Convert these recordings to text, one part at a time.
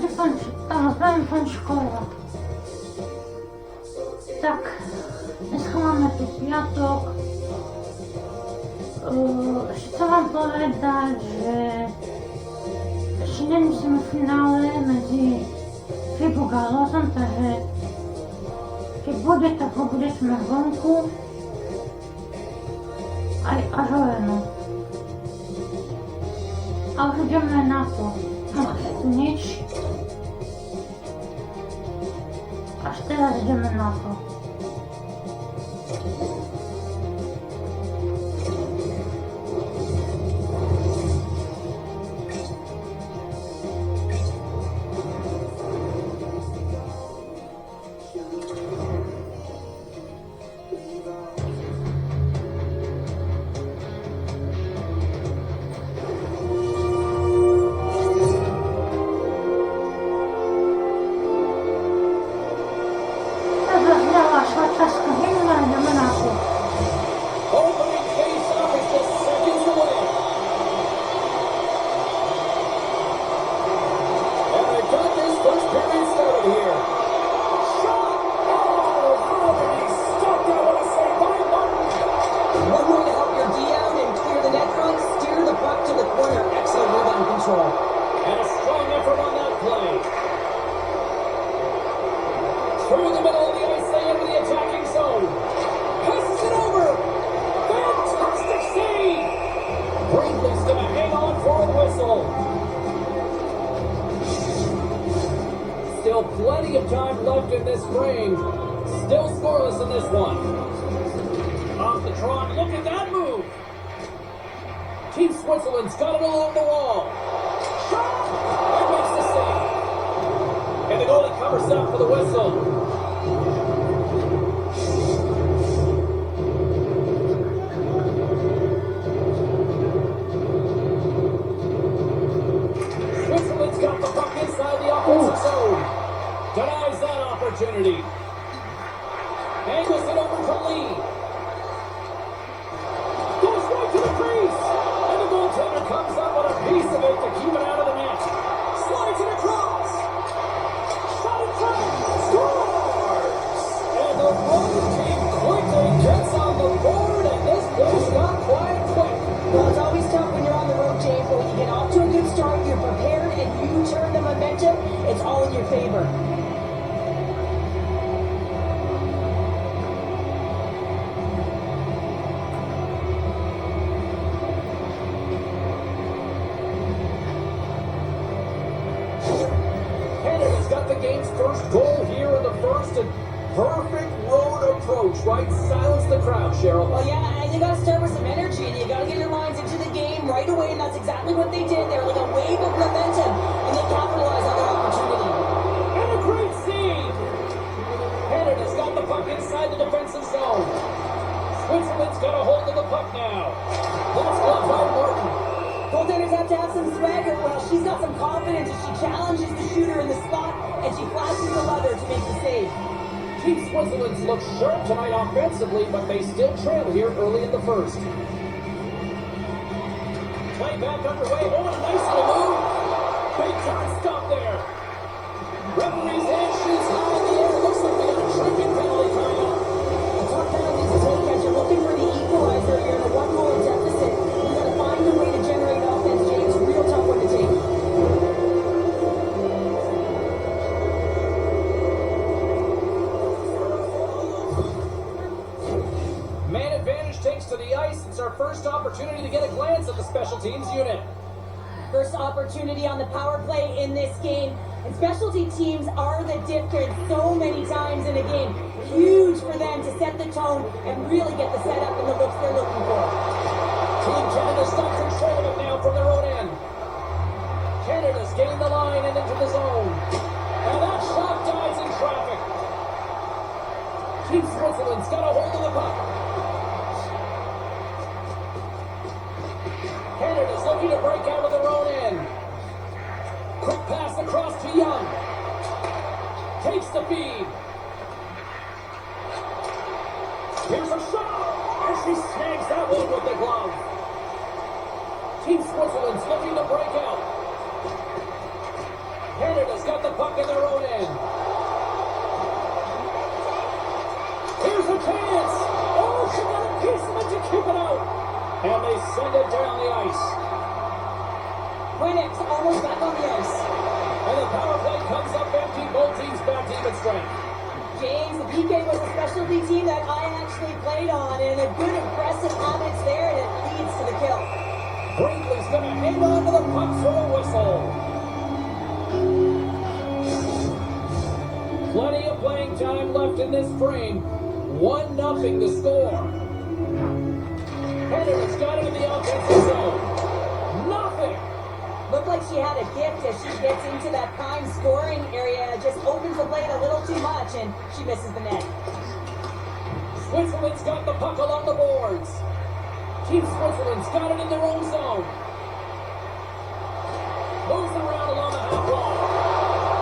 jsem čítala, jsem škola. Tak, dneska máme tu piatok. Chcem vám povedať, že ešte nemusíme v finále medzi Fibuk a Lozom, takže keď bude, tak ho budete mať vonku. Aj až hoveno. A už ideme na to. No, tu nič. Až teraz ideme na to. Švajčiarsko, Žien, ideme na to. Opening face-off is just seconds away. And they've got this first period started here. Shot! Oh, how did he stop that? What a save by Martin! One way to help your D out and clear the net front, steer the puck to the corner. Excellent rebound control. And a strong effort on that play. Through the middle of the ice, they into the attacking zone. Passes it over. Fantastic save. Brinkley's going to hang on for the whistle. Still plenty of time left in this frame. Still scoreless in this one. Off the trot, look at that move. Team Switzerland's got it along the wall. Shot! And makes the save. And the goalie covers up for the whistle. Switzerland's got the puck inside the offensive zone. Denies that opportunity. Angles it over to Lee. Goes right to the crease. And the goaltender comes up with a piece of it to keep it out of the net. Slides it across. Shot in front. Scores! And the road team quickly gets on the board, and this place got quiet quick. Well, it's always tough when you're on the road, James, but when you get off to a good start, you're prepared, and you turn the momentum, it's all in your favor. Canada's got the game's first goal here in the first, and perfect road approach, right? Silence the crowd, Cheryl. Well, yeah, and you got to start with some energy, and you got to get your lines into the game right away, and that's exactly what they did. They were like a wave of momentum, and they capitalized on their opportunity. And a great save! Canada's got the puck inside the defensive zone. Switzerland's got a hold of the puck now. That's blocked by Martin. Goaltenders have to have some swagger. Well, she's got some confidence as she challenges the shooter in the spot, and she flashes the leather to make the save. Team Switzerland's look sharp tonight offensively, but they still trail here early in the first. Play back underway. Oh, what a nice little move. Big time stop there. Referee's hand shoots high in the air. Looks like they got a tripping penalty coming up. A tough penalty to take as you're looking for the equalizer. You're in a one-goal deficit. You got to find a way to generate offense, James. Real tough one to take. Man advantage takes to the ice. It's our first opportunity to get a glance at the special teams unit. First opportunity on the power play in this game. And specialty teams are the difference so many times in a game. Huge for them to set the tone and really get the setup and the looks they're looking for. Team Canada's got control of it now from their own end. Canada's gained the line and into the zone. And that shot dies in traffic. Team Switzerland's got a hold of the puck. Canada's looking to break out of their own end. Quick pass across to Young. Takes the feed. Here's a shot. And she snags that one with the glove. Team Switzerland's looking to break out. Canada's got Quinnick's almost back on the ice. And the power play comes up empty. Both teams back to even strength. James, the PK was a specialty team that I actually played on, and a good impressive habits there, and it leads to the kill. Brinkley's going to hang on to the puck for a whistle. Plenty of playing time left in this frame. 1-0 the score. Hender's got him in the offensive zone. Nothing. Looked like she had a gift as she gets into that prime scoring area. Just opens the plate a little too much, and she misses the net. Switzerland's got the puck along the boards. Team Switzerland's got it in their own zone. Moves around along the half wall.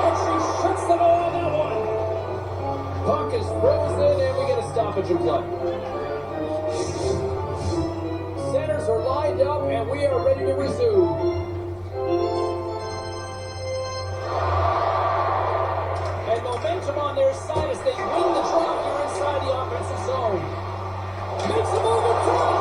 And she shuts the door on that one. Puck is frozen, and we get a stoppage in play. Centers are lined up, and we are ready to resume. And momentum on their side as they win the draw here inside the offensive zone. Makes a move in front.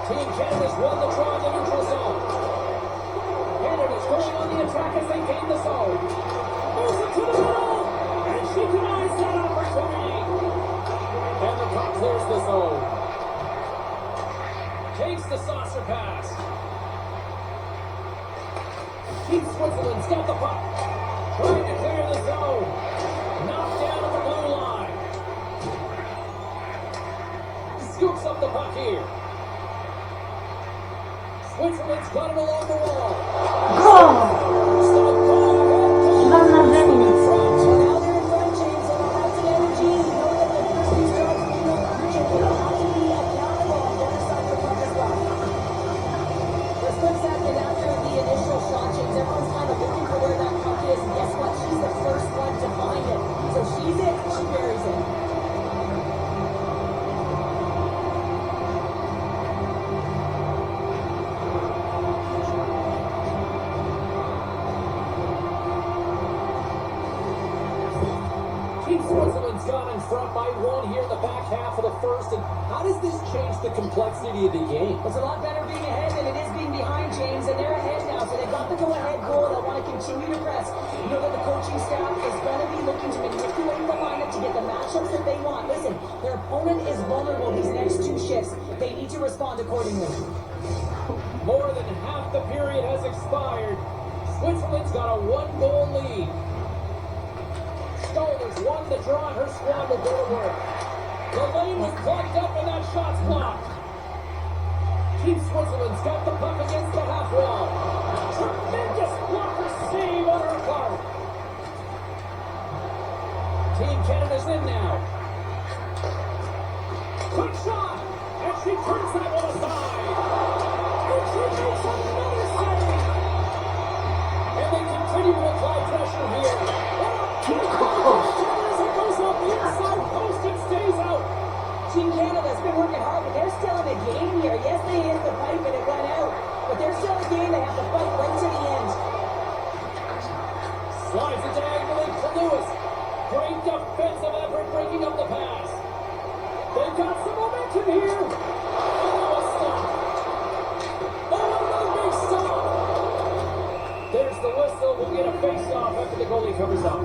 Team Canada's won the draw in the neutral zone. Canada's going on the attack as they gain the zone. Moves it to the middle, and she denies that opportunity. And the puck clears the zone. Takes the saucer pass. Team Switzerland's got the puck. Trying to clear the zone. Knocked down at the blue line. Scoops up the puck here. Switzerland's got it along the wall. Stop goal ahead. So now they're in front, James, and they'll have some energy. You know that the first two strikes, they have to be accountable on the other side of the puck as well. For a split second after the initial shot, James, everyone's kind of looking for where that puck is, and guess what? She's the first one to find it. So she's it, she buries it. Switzerland's gone in front by 1 here in the back half of the first. And how does this change the complexity of the game? It's a lot better being ahead than it is being behind, James, and they're ahead now, so they've got the go-ahead goal. They'll want to continue to press. You know that the coaching staff is going to be looking to manipulate the lineup to get the matchups that they want. Listen, their opponent is vulnerable these next 2 shifts. They need to respond accordingly. More than half the period has expired. Switzerland's got a 1-goal lead. Stollers won the draw, and her squad will go to work. The lane was clogged up, and that shot's blocked. Team Switzerland's got the puck against the half wall. Tremendous blocker save on her part. Team Canada's in now. Quick shot, and she turns that one aside. And she makes another save. And they continue to apply pressure here. As it goes up the inside post, it stays out. Team Canada's been working hard, but they're still in the game here. Yes, they hit the pipe and it went out, but they're still in the game. They have to fight right to the end. Slides it diagonally to Lewis. Great defensive effort breaking up the pass. They've got some momentum here. And now a stop. Oh, another big stop. There's the whistle. We'll get a face-off after the goalie covers up.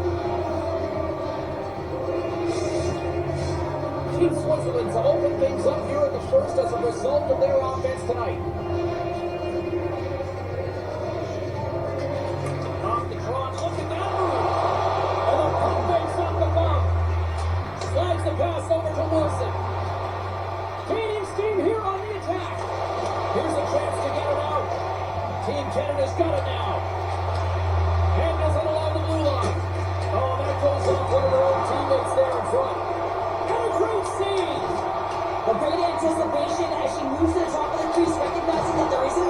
Team Switzerland's opened things up here in the first as a result of their offense tonight. Off the draw, look at that move. And the puck fakes off the bump. Slides the pass over to Wilson. Canadian team here on the attack. Here's a chance to get it out. Team Canada's got it now. And does it along the blue line. Oh, that goes off one of their own teammates there in front. And a great save. A great anticipation as she moves to the top of the crease, recognizing that there is a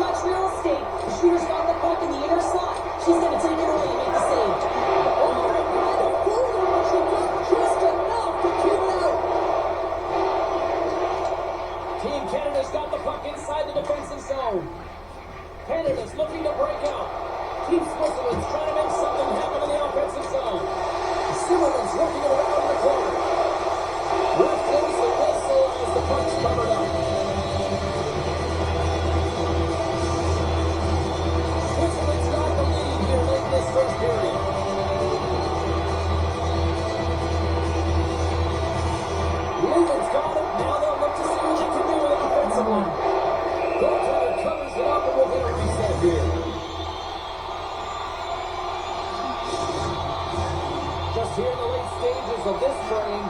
zone. Canada's looking to break out. Team Switzerland's trying to make something happen in the offensive zone. Zimmerman's working around the corner. Ref blows the whistle as the puck's covered up. Switzerland's got the lead here late in this first period. Lincoln's got it. Now they'll look to see what they can do with it offensively. Goaltender covers it up and we'll get a reset here. Just here in the late stages of this frame,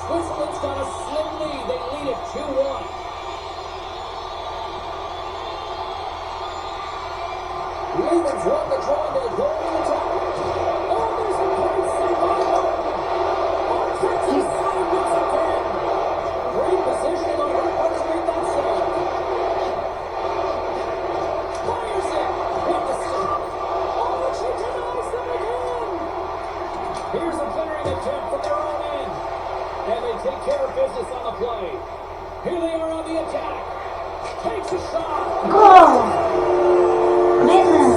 Switzerland's got a slim lead. They lead it 2-1. Ravens won the draw to the goal in the top. Oh, there's a great save by Martin. Oh, Texas side gets it in. Great positioning on her part to make that save. Fires it. What the stop. Oh, she denies them again. Here's a clearing attempt from their own end. And they take care of business on the play. Here they are on the attack. Takes a shot. Goal! Amazing!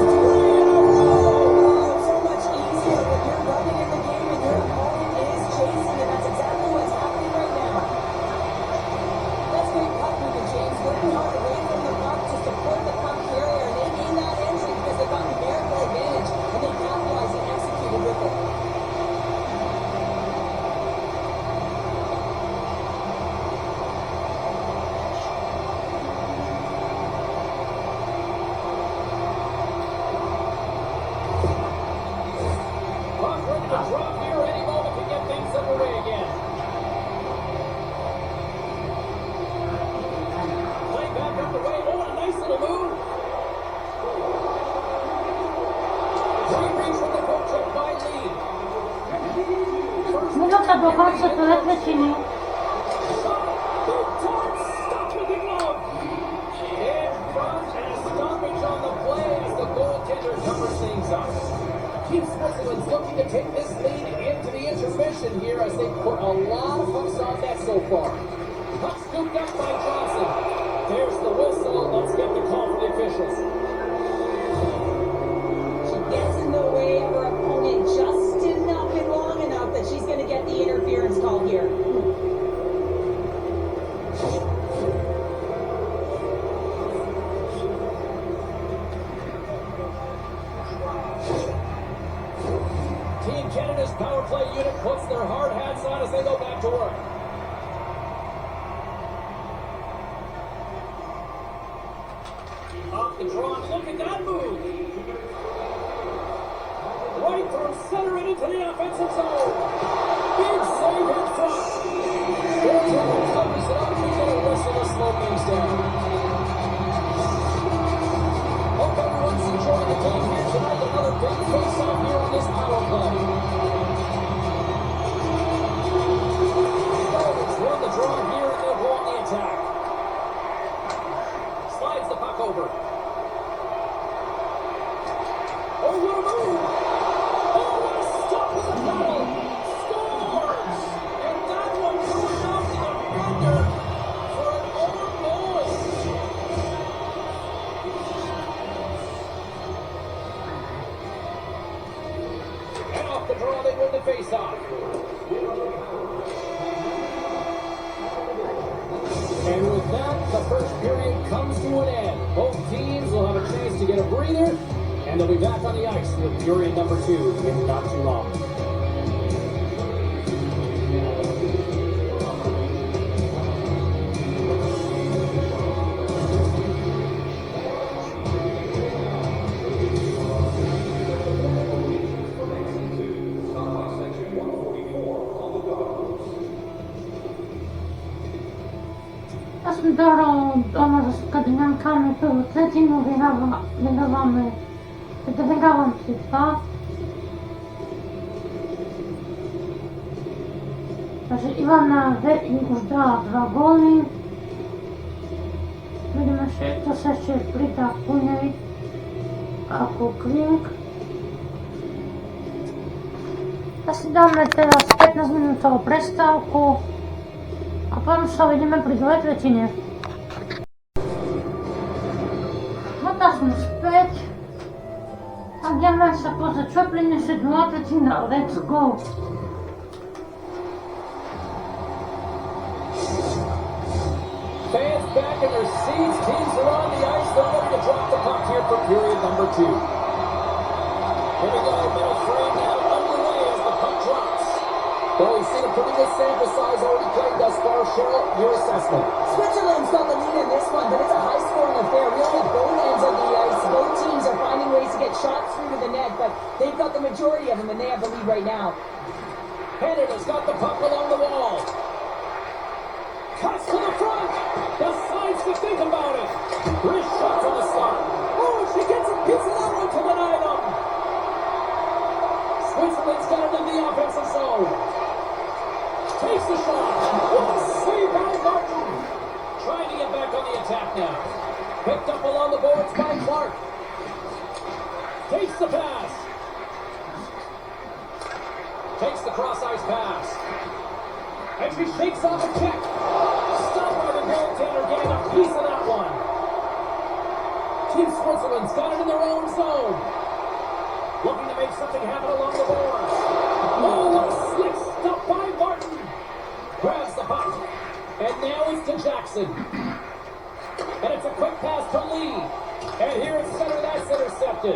So much easier when you're running in the game and your opponent is chasing, and that's exactly what's happening right now. That's great puck moving, James. Working hard away from the puck to support the puck carrier, and they gained that entry because they got numerical advantage, and they capitalized and executed with it. Drop here any moment to get things underway again. Play back up the way. Oh, a nice little move. Great reach from the forecheck by Lee. Minuta do końca, to ledwie czyni. Shot. Big time. Stopped with the glove. In front and a stoppage on the play as the goaltender covers things up. Team Switzerland's looking to take this lead into the intermission here as they put a lot of pucks on net so far. Puck scooped up by Johnson. There's the whistle. Let's get the call from the officials. She gets in the way of her opponent just enough and long enough that she's going to get the interference call here. Team Canada's power play unit puts their hard hats on as they go back to work. Off the draw, look at that move. Right through center and into the offensive zone. Big save in front. Goaltender covers it up. We get a whistle to slow things down. Hope everyone's enjoying the game here tonight. Another big face-off here on this power play. Ravens won the draw here and they'll go on the attack. Slides the puck over. Oh, what a move! Oh, what a stop with the paddle! Scores! And that one going off the defender for an own goal. And off the draw, they win the face-off. And with that, the first period comes to an end. Both teams will have a chance to get a breather, and they'll be back on the ice with period number 2 in not too long. Dorą doma ze Skandynawkami to tretinu wygrałam 3-2. Takže Ivana už dala 2 góly. Vidíme, že to sa ešte plitá ku nej ako klink. Asi dáme teraz 15 minútovú prestávku a potom sa uvidíme pri druhej tretine. minúta sme späť. A ideme sa pozrieť, čo prinesie druhá tretina. Let's go. Fans back in their seats. Teams are on the ice. They're ready to drop the puck here for period number 2. Here we go. Middle frame now underway as the puck drops. Well, we've seen a pretty good sample size already played thus far. Cheryl, your assessment. Switzerland's got the lead in this one, but it's a high-scoring affair. Really, both ends of the ice. Both teams are finding ways to get shots through to the net, but they've got the majority of them, and they have the lead right now. Canada's got the puck along the wall. Cuts to the front. Decides to think about it. Wrist shots on the slot. Oh, she gets a piece of that one to deny them. Switzerland's got it in the offensive zone. Takes the shot. What a save by Martin. Trying to get back on the attack now. Picked up along the boards by Clark. Takes the pass. Takes the cross-ice pass. And she shakes off a kick. Stopped by the goaltender, getting a piece of that one. Team Switzerland's got it in their own zone. Looking to make something happen along the boards. Oh, what a slick stop by Martin. Grabs the puck. And now it's to Jackson. And it's a quick pass to Lee. And here at center, that's intercepted.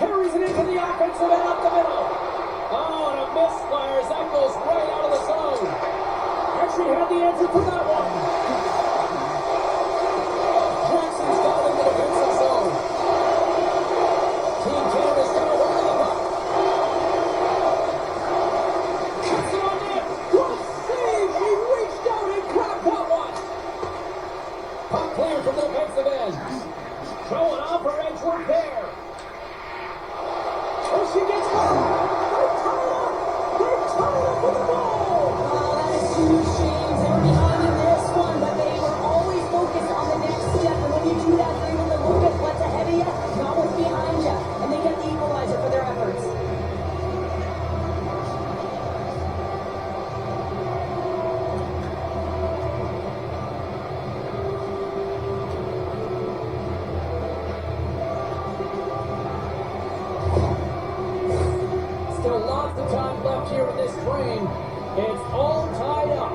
Carries it into the offensive end up the middle. Oh, and a misfire as that goes right out of the zone. Actually had the answer for that one. Jackson's got it in the defensive zone. Team Canada's got a hold of the puck. Cuts it on net. What a save! He reached out and grabbed that one. Puck clear from the defensive end. Showing off her edge work there. Oh, she gets one. They're tied up with the ball. Oh, that is two shames. They were behind in this one, but they were always focused on the next step. And when you do that, they're able to look at what's ahead of you, not what's behind you. And they get the equalizer for their efforts. Still lots of time left here in this frame. It's all tied up.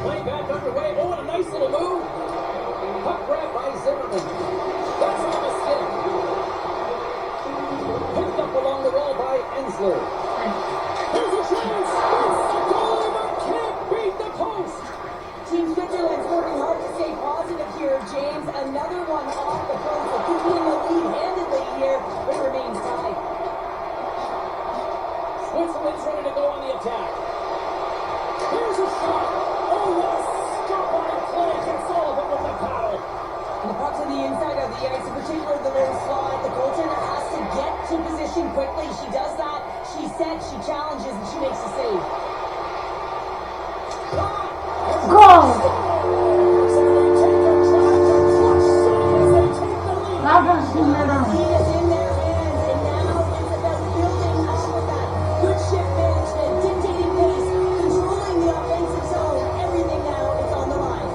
Play back underway. Oh, and a nice little move. Puck grab by Zimmerman. That's on a stick. Picked up along the wall by Ensler. Here's a chance. It's a goal, but can't beat the post. Team Switzerland's working hard to stay positive here, James. Another one off the post. They could be in the lead handedly here, but it remains tied. Switzerland's ready to go on the attack. Here's a shot. Oh, what a stop on a play. Gets Sullivan with the paddle. And the puck to the inside of the ice, in particular the low slot. The goaltender has to get to position quickly. She does that. She sets, she challenges, and she makes a save. Goal! So they take a drive to Clutch City as they take the lead. Brawo, Zimmerman. The lead is in their hands, and now it's about building up with that good shift management, dictating pace, controlling the offensive zone. Everything now is on the line.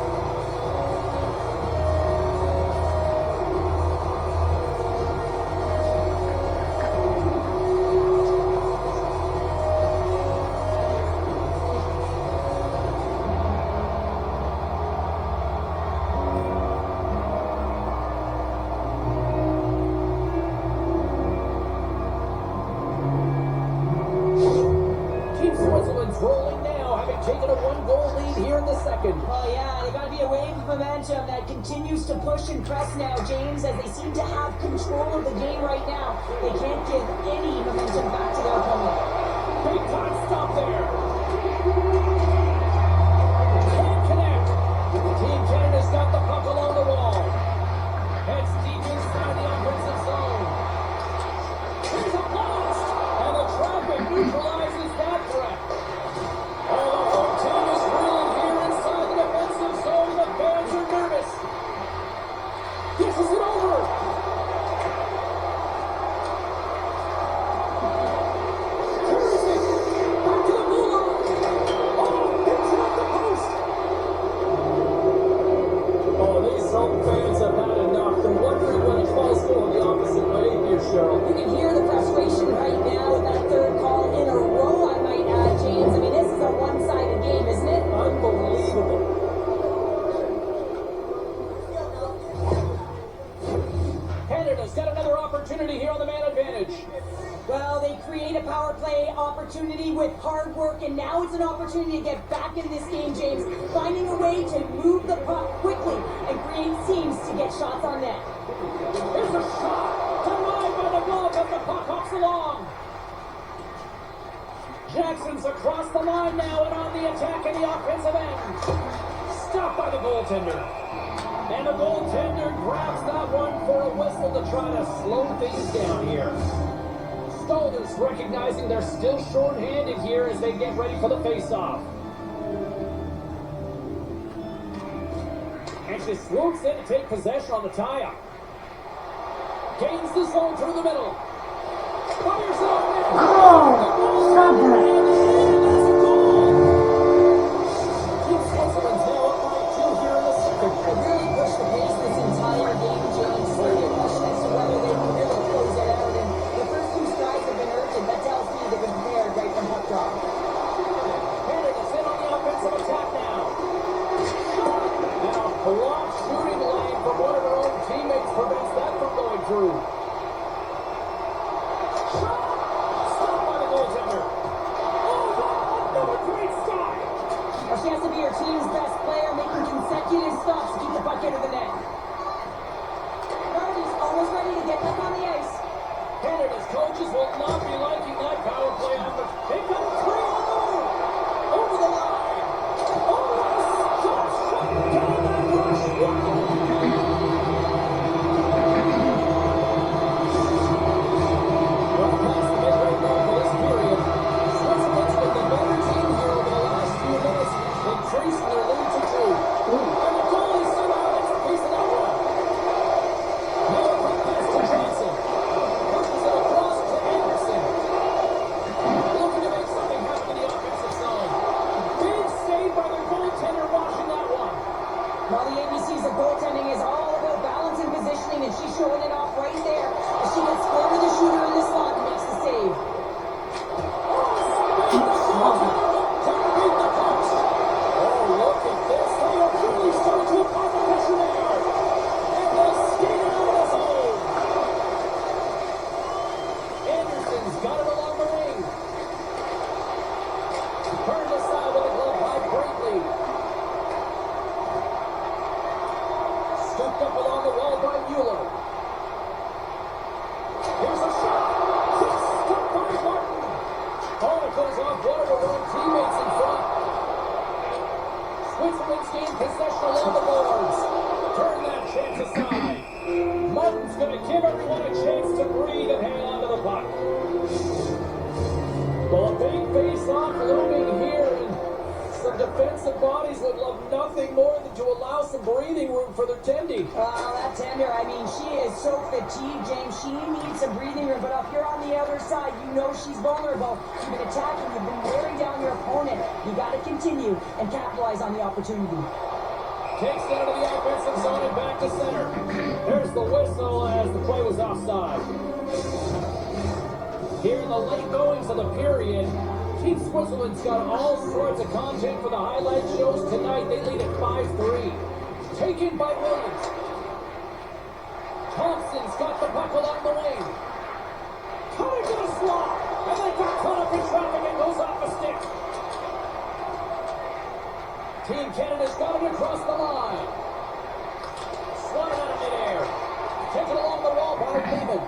Team Switzerland's rolling now, having taken a one-goal lead here in the second. Oh yeah, they gotta be a wave of momentum that continues to push and press now, James, as they seem to have control of the game right now. They can't give any momentum back to their opponent. Big time stop there. Can't connect. Team Canada's got the puck along the wall. Heads deep inside the offensive zone. Here's a blast, and the traffic neutralizes that threat. Oh, the whole team is reeling here inside the defensive zone. The fans are nervous. This is it over. Carries it back to the blue line. Cheryl. You can hear the frustration right now with that third call in a row, I might add, James. I mean, this is a one-sided game, isn't it? Unbelievable. Canada's got another opportunity here on the man advantage. Well, they create a power play opportunity with hard work, and now it's an opportunity to get back in this game, James. Finding a way to move the puck quickly and create seams to get shots on net. Here's a shot. Denied by the glove as the puck hops along. Jackson's across the line now and on the attack in the offensive end. Stopped by the goaltender. And the goaltender grabs that one for a whistle to try to slow things down here. Stollers recognizing they're still short-handed here as they get ready for the face-off. And she swoops in to take possession on the tie-up. Gains the zone through the middle. Fires it on net. Oh, Sandra. And that's a goal. Team Switzerland's now up by 2 here in the second. They really pushed the pace this entire game, James. Certainly a question as to whether they can really close it out. And the first 2 strides have been urgent. That tells me they've been prepared right from puck drop. Canada's in on the offensive attack now. Now, a blocked shooting lane from one of her own teammates prevents that from going through. Stopped by the goaltender. Oh, another great stop. Well, she has to be her team's best player, making consecutive stops to keep the puck out of the net. Marty's almost ready to get back on the ice. Canada's coaches will not be liking that power play effort. They got 3-0 over the line. Oh, stop shot down that rush. Wow. Well, past the midway mark of this period, Switzerland's been the better team here over the last few minutes, increasing their lead to 2. And the goalie somehow gets a piece of that one. Now a quick pass to Johnson. Pushes it across to Anderson. Looking to make something happen in the offensive zone. Big save by the goaltender watching that one. Well, the ABC's of goaltending is all about balance and positioning, and she's showing it off right there as she gets clear to the shooter in the slot and makes the save. Switzerland's gained possession along the boards. Turn that chance aside. Martin's going to give everyone a chance to breathe and hang on to the puck. Well, a big face-off looming here, and some defensive bodies would love nothing more than to allow some breathing room for their tendy. That tender, I mean, she is so fatigued, James. She needs some breathing room, but if you're on the other side, you know she's vulnerable. You've been attacking, you've been wearing down your opponent. You got to continue and capitalize on the opportunity. Takes it out of the offensive zone and back to center. There's the whistle as the play was offside. Here in the late goings of the period, Team Switzerland's got all sorts of content for the highlight shows tonight. They lead at 5-3. Taken by Williams. Thompson's got the puck along the wing. Cutting to the slot. And they got caught up in traffic and goes off a stick. Team Canada's got it across the line. Slotted out of midair. Taken along the wall by Lehman.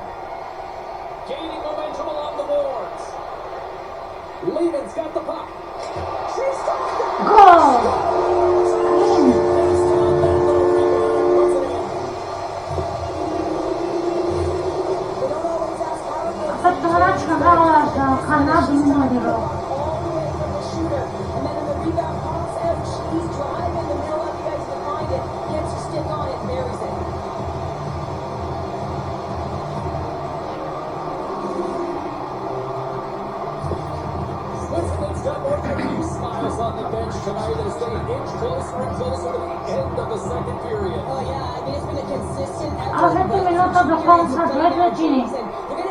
Gaining momentum along the boards. Lehman's got the puck. She stopped it. Фотография брала за Канаду и Нового. Switzerland's got more than a few smiles on the bench tonight as they inch closer and closer to the end of the second period. Oh yeah, I mean it's been a consistent A 7 minuta do końca dwie godziny. They're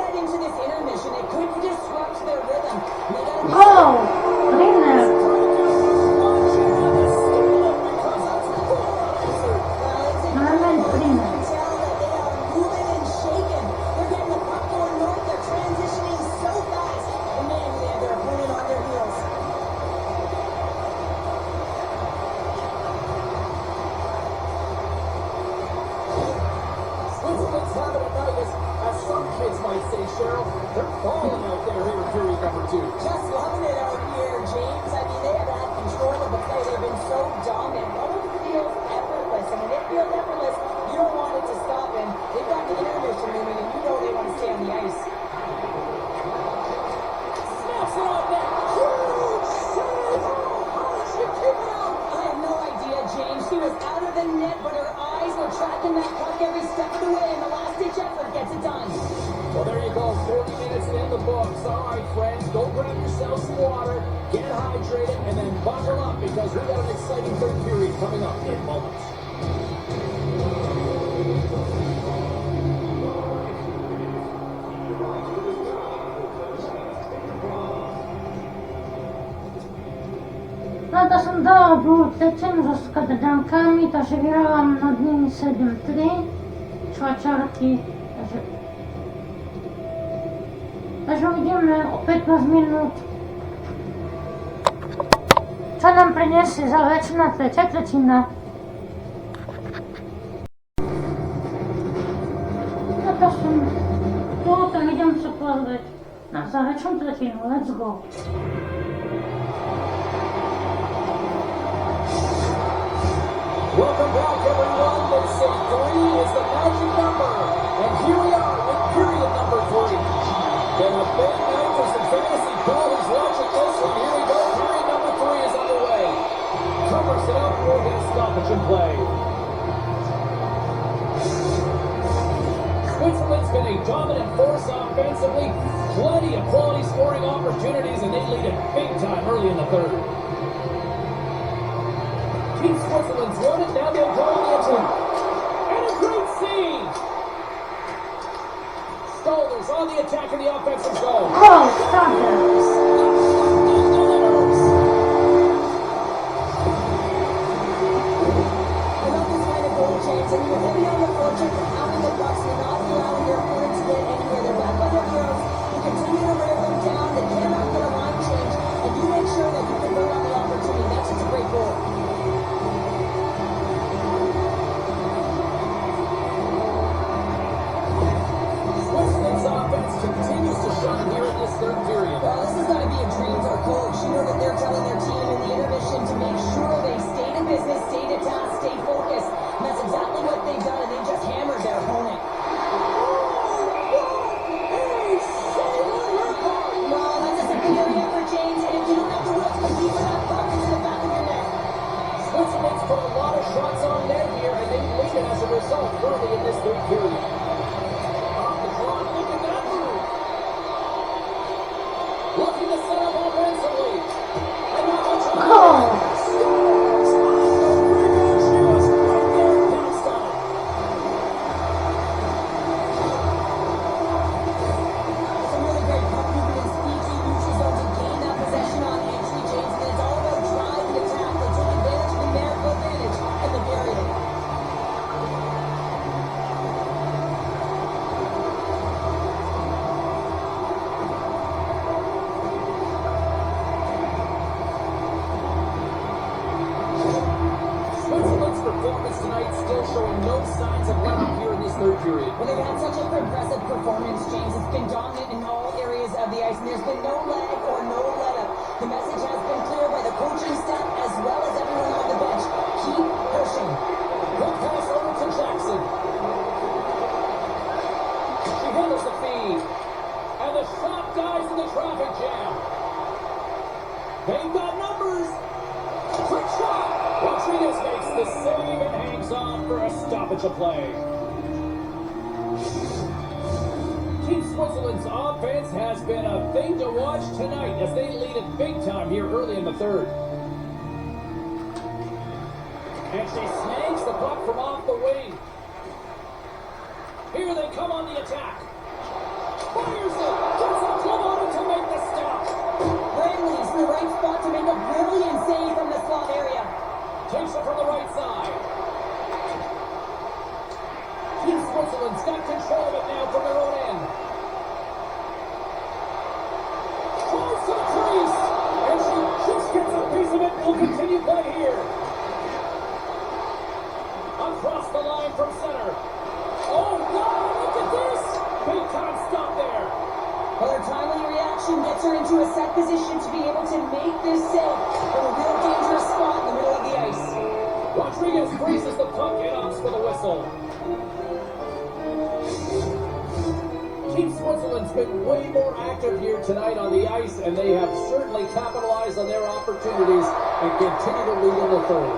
might say, Cheryl. They're balling out there here in period number 2. Just loving it out here, James. I mean, they have had control of the play. They've been so dominant. Almost feels effortless. And when it feels effortless, you don't want it to stop. And they've got the intermission moving, and you know they want to stay on the ice. Snaps it off net. Huge save. How does she keep it out? I have no idea, James. She was out of the net, but her eyes were tracking that puck every step of the way, and the last-ditch effort gets it done. Well, there you go. 40 minutes in the books. All right, friends. Go grab yourself some water, get hydrated, and then buckle up because we've got an exciting third period coming up in moments. No to som dala tečem so skadankami, takže vyhrávam nad nimi 7-3. Švajčiarky, takže uvidíme o 15 minút, čo nám prinesie záverečná tretia tretina. No to som tu, tak idem sa pozrieť na záverečnú tretinu. Let's go. Welcome back, everyone. They say 3 is the magic number. And here we are with period number 3. Been a big night for some fantasy ballers watching this one. Here we go. Period number 3 is underway. Covers it up. We'll get a stoppage in play. Switzerland's been a dominant force offensively. Plenty of quality scoring opportunities, and they lead it big time early in the third. Team Switzerland's won it, now they'll go on the attack. And a great save! Stollers on the attack in the offensive zone. Oh, Stollers! I love this kind of goal, James, and you're heavy on the fortune for having the Bucks and not allowing your opponent to get anywhere. They're back on their heroes. You continue to wear them down. They cannot get a line change, and you make sure that you convert on the opportunity. That's just a great goal. Continues to shine here in this third period. Well, this has got to be a dream for a coach. You know that they're telling their team in the intermission to make sure they stay to business, stay to task, stay focused. And that's exactly what they've done, and they just hammered their opponent. Well, that's a superior effort, James, and if you don't have the will to compete for that puck into the back of your net. Switzerland's put a lot of shots on net here, and they lead it as a result early in this third period. Looking to set up offensively. And now it's scores! She was right there, bounced on it. It's a really great puck movement and speed to use your zone to gain that possession on entry, James, and it's all about drive and attack. They take advantage of the numerical advantage and they bury it. Performance tonight still showing no signs of letting here in this third period. Well, they've had such an impressive performance, James. It's been dominant in all areas of the ice, and there's been no lag or no let-up. The message has been clear by the coaching staff as well as everyone on the bench. Keep pushing. Good pass over to Jackson. She handles the feed. And the shot dies in the traffic jam. They've got numbers. Quick shot. Rodriguez makes the save and hangs on for a stoppage of play. Team Switzerland's offense has been a thing to watch tonight as they lead it big time here early in the third. And she snags the puck from off the wing. Here they come on the attack. Fires it. Gets a club on it to make the stop. Bradley's in the right spot to make a brilliant save from the slot area. Takes it from the right side. Team Switzerland's got control of it now from their own end. Tries to the crease. And she just gets a piece of it. Will continue play here. Across the line from center. Oh, wow, look at this. Big time stop there. position to be able to make this save from a real dangerous spot in the middle of the ice. Rodriguez braces the puck and opts for the whistle. Team Switzerland's been way more active here tonight on the ice, and they have certainly capitalized on their opportunities and continue to lead in the third.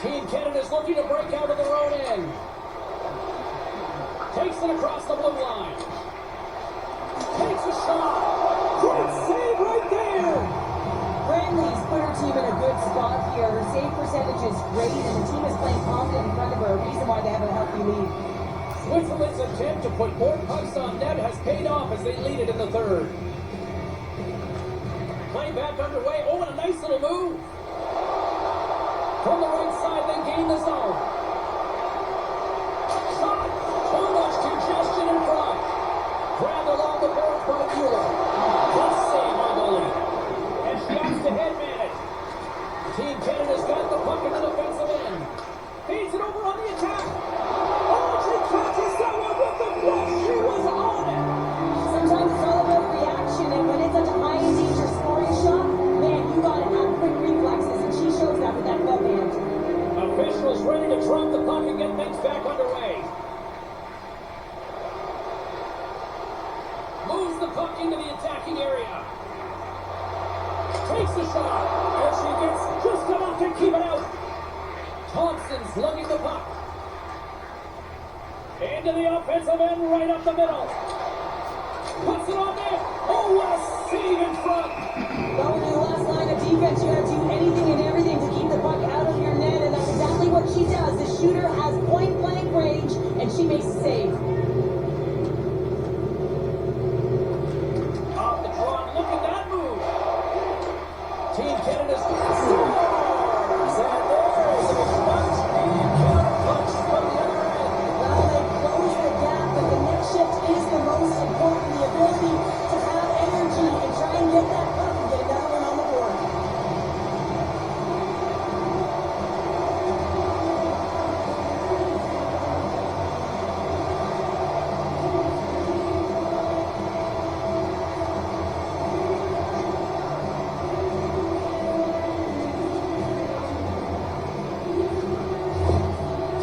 Team Canada's looking to break out of their own end. Takes it across the blue line. Takes a shot. Great save right there. Brantley's put her team in a good spot here. Her save percentage is great, and the team is playing confident in front of her, a reason why they have a healthy lead. Switzerland's attempt to put more pucks on net has paid off as they lead it in the third. Play back underway. Oh, and a nice little move. From the right side, they gain the zone. Shot. Too much congestion in front. Grabbed along the boards by Mueller. Good save by goalie. And she opts to head man it. Team Canada's got the puck in the defensive end. Feeds it over on the attack. Catches someone with the flush. She was on it. Sometimes it's all about reaction, and when it's such a high danger scoring shot, man, you gotta have quick reflexes, and she shows that with that glove hand. Officials ready to drop the puck and get things back underway. Moves the puck into the attacking area. Takes the shot, and she gets just enough to keep it out. Thompson's lugging the puck. Into the offensive end, right up the middle. Puts it on there. Oh, what a save in front. Well, in the last line of defense, you gotta do anything and everything to keep the puck out of your net, and that's exactly what she does. The shooter has point-blank range, and she makes a save. Off the draw, look at that move. Team Canada's scores. And there's a punch and counter punch from the other end. Well, they close the gap, but the next shift is the most important. The ability to have energy and try and get that puck and get another one on the board.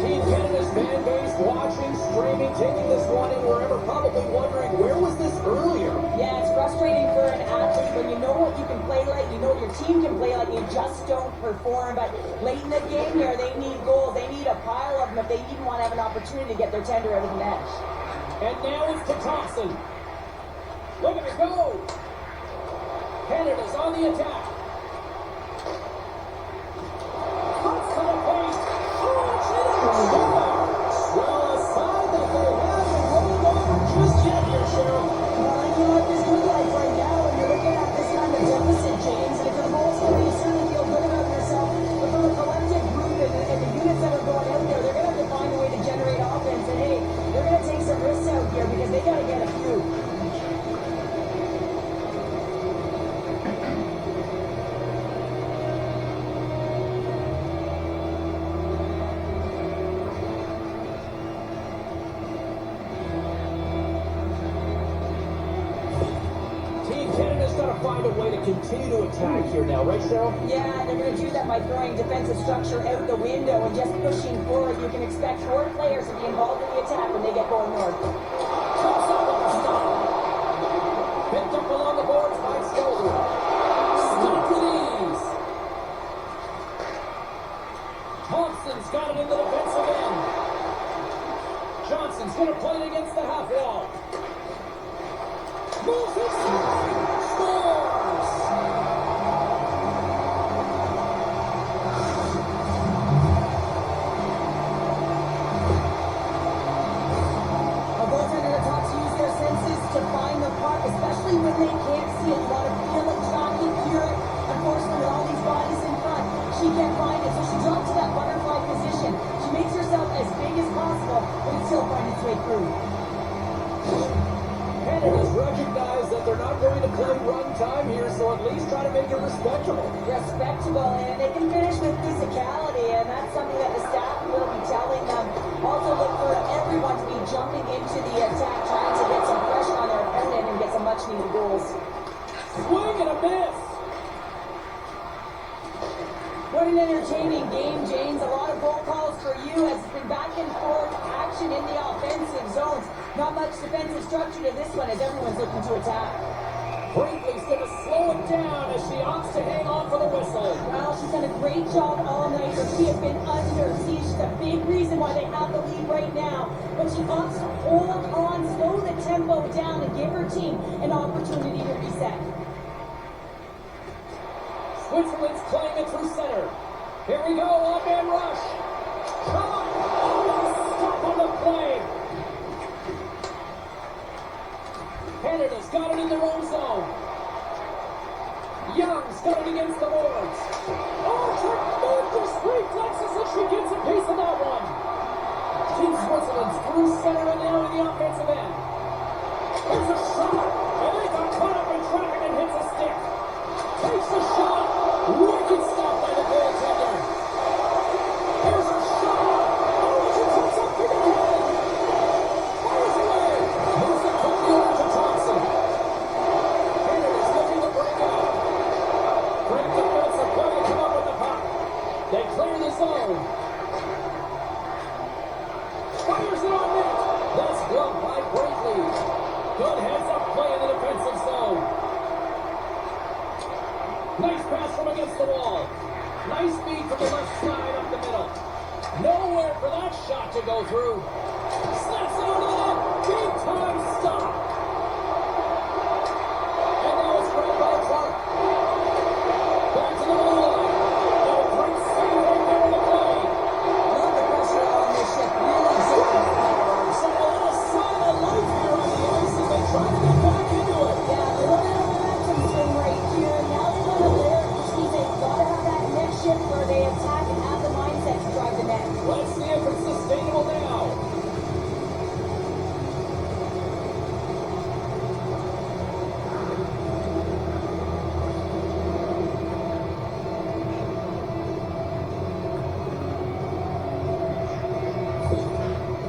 Team Canada's fan base watching, streaming, taking this one in wherever, probably wondering, where was this earlier? Yeah, it's frustrating for an athlete when you know what you can play like, you know what your team can play like, you just don't perform. But late in the game here, they need goals. They need a pile of them if they even want to have an opportunity to get their tender out of the net. And now it's to Thompson. Look at her go. Canada's on the attack. Cuts to the paint. Oh, she scores. Well, a sign that they haven't rolled over just yet here, Cheryl. Well, you know what this looks like right now when you're looking at this kind of deficit, James. And if you're the goal scorer, you certainly feel good about yourself. But for the collective group and the units that are going out there, they're going to have to find a way to generate offense. And hey, they're going to take some risks out here because they got to get a few. Team Canada's got to find a way to continue to attack here now, right, Cheryl? Yeah, they're going to do that by throwing defensive structure out the window and just pushing forward. You can expect 4 players to be involved in the attack when they get going north. Comes up with a stop. Picked up along the boards by Shoulder. Stop with ease. Thompson's got it in the defensive end. Johnson's going to play it against the half wall. Moves inside. Scores. A goaltender that talks use their senses to find the puck, especially when they can't see it. You want to feel it, track it, hear it. Unfortunately, with all these bodies in front, she can't find it, so she drops to that butterfly position. She makes herself as big as possible, but it still finds its way through. Canada's recognized that they're not going to play run time here, so at least try to make it respectable. Respectable, and they can finish with physicality, and that's something that the staff will be telling them. Also look for everyone to be jumping into the attack, trying to get some pressure on their opponent and get some much-needed goals. Swing and a miss. What an entertaining game, James. A lot of goal calls for you as it's been back and forth action in the offensive zones. Not much defensive structure to this one as everyone's looking to attack. Brinkley's going to slow it down as she opts to hang on for the whistle. Well, she's done a great job all night, but she has been under siege. She's a big reason why they have the lead right now. But she opts to hold on, slow the tempo down, and give her team an opportunity to reset. Switzerland's playing it through center. Here we go, on-man rush. Shot! Oh, stop on the play. Canada's got it in their own zone. Young's got it against the boards. Oh, tremendous reflexes as she gets a piece of that one. Team Switzerland's through center and now in the offensive end. There's a shot, and they got caught up in traffic and hits a stick. Takes the shot. Wicked stop by the goaltender. Here's a shot. Oh, she takes up big again. Fires away. Moves it quickly over to Thompson. Canada's looking to break out. Great defensive play to come up with the puck. They clear the zone. Fires it on net. That's gloved by Brinkley. Good heads-up play in the defensive zone. Nice pass from against the wall. Nice feed from the left side up the middle. Nowhere for that shot to go through. Snaps it over the net. Big time stop. And now it's grabbed by Clark. Back to the blue line. Oh, great save right there in the play. Love the pressure on this ship. Really zipping. So a little sign of life here on the ice as they try to get back into it. Yeah, they're running a momentum swing right here. Now they're going to layer, which means they've got to have that net shift where they attack and have the mindset to drive the net. Let's see if it's sustainable now.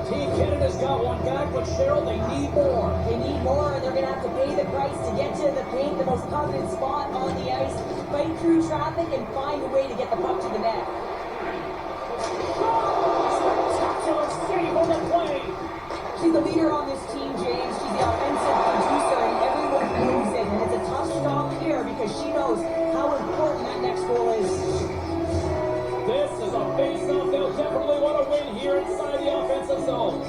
Team Canada's got one back, but Cheryl, they need more. They need more, and they're going to have to pay the price to get to the paint, the most coveted spot on the ice, fight through traffic, and find a way to get the puck to the net. Spectacular save on the play. She's the leader on this team, James. She's the offensive producer, and everyone knows it. And it's a tough stop here because she knows how important that next goal is. This is a face-off they'll definitely want to win here inside the offensive zone.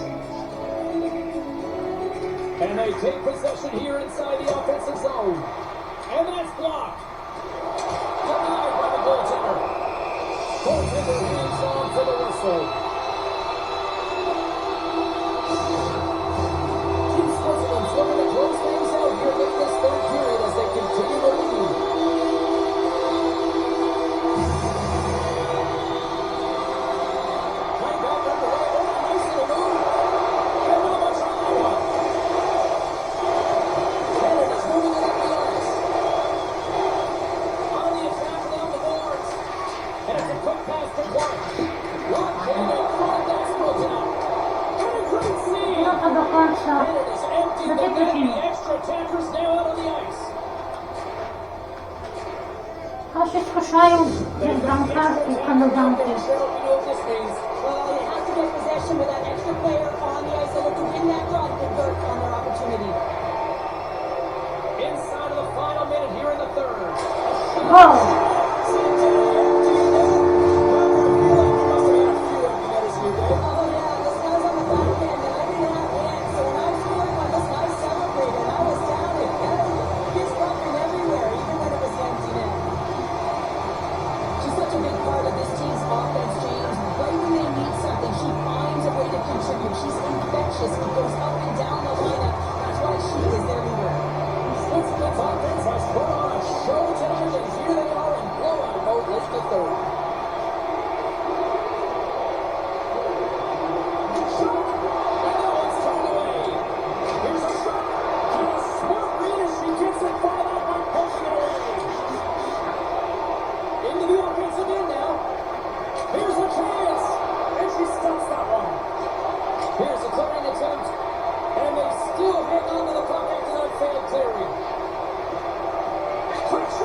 And they take possession here inside the offensive zone. And that's blocked. Denied by the goaltender. Goaltender hands on for the whistle. Team Switzerland's looking to close things out here in this third period as they continue to lead. Right back up the right. Oh, nice little move. And now that's Iowa. Canada's moving it up the ice. On the attack along the boards. And it's a quick pass to Clark. Clark getting in front. That's broken up. And a great save. No to do końca. Canada's emptied the net. The extra attackers now out on the ice. A się słyszają z bramkarki Kanadanki. Cheryl, you know what this means. Well, they have to get possession with that extra player on the ice. They look to win that draw to convert on their opportunity. Inside of the final minute here in the third. Gol! Oh, yeah, this guy's on the back end, and I didn't have hands. So when I scored one, this guy celebrated, and I was down it. He's fucking everywhere, even when it was empty net. She's such a big part of this team's offense, James. Right when they need something, she finds a way to contribute. She's infectious. She goes up and down the lineup. That's why she is their leader. Switzerland's offense has put on a show tonight, and here they are in blowout mode late in the third. Shot! And now it's turned away. Here's a shot. And a smart read as she gets it fouled out by pushing it away. Into the offensive end now. Here's a chance. And she stops that one. Here's a clearing attempt. And they still hang on to the puck after that failed clearing. Quick shot!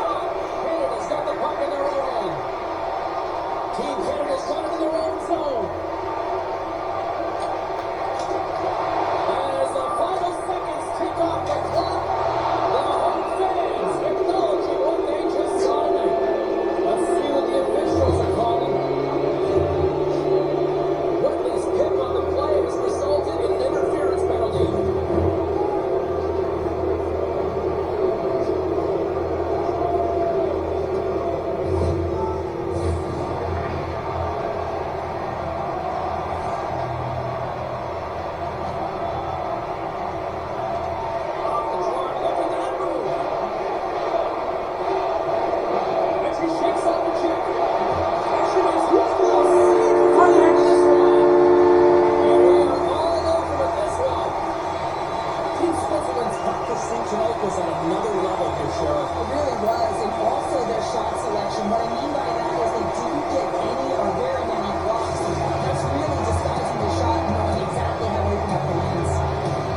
was at another level here, Sheriff. It really was, and also their shot selection. What I mean by that is they didn't get any or very many blocks. That's really disguising the shot and knowing exactly how to open up the lanes.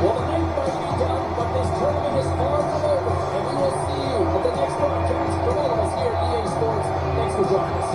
Well, the night might be done, but this tournament is far from over, and we will see you at the next broadcast from all of us here at EA Sports. Thanks for joining us.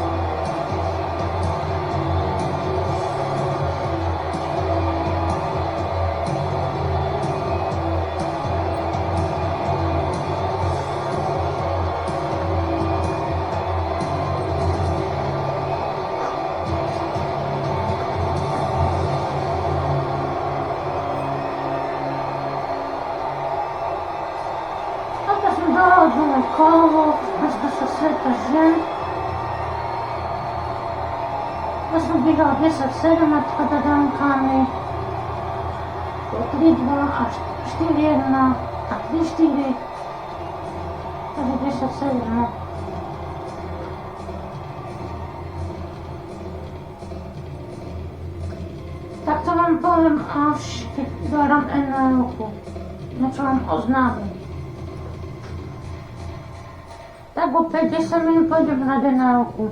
Onda sam dođela kolo, nešto sa Sveta Žien. Da smo bili od 10-7 kada dankami. 3-2, a 4-1, a 3-4. Takže 10-7. Tak to vám poviem až keď dám NL-ku. Niečo vám oznámim. Tak o 50 minút pôjdem na denálku.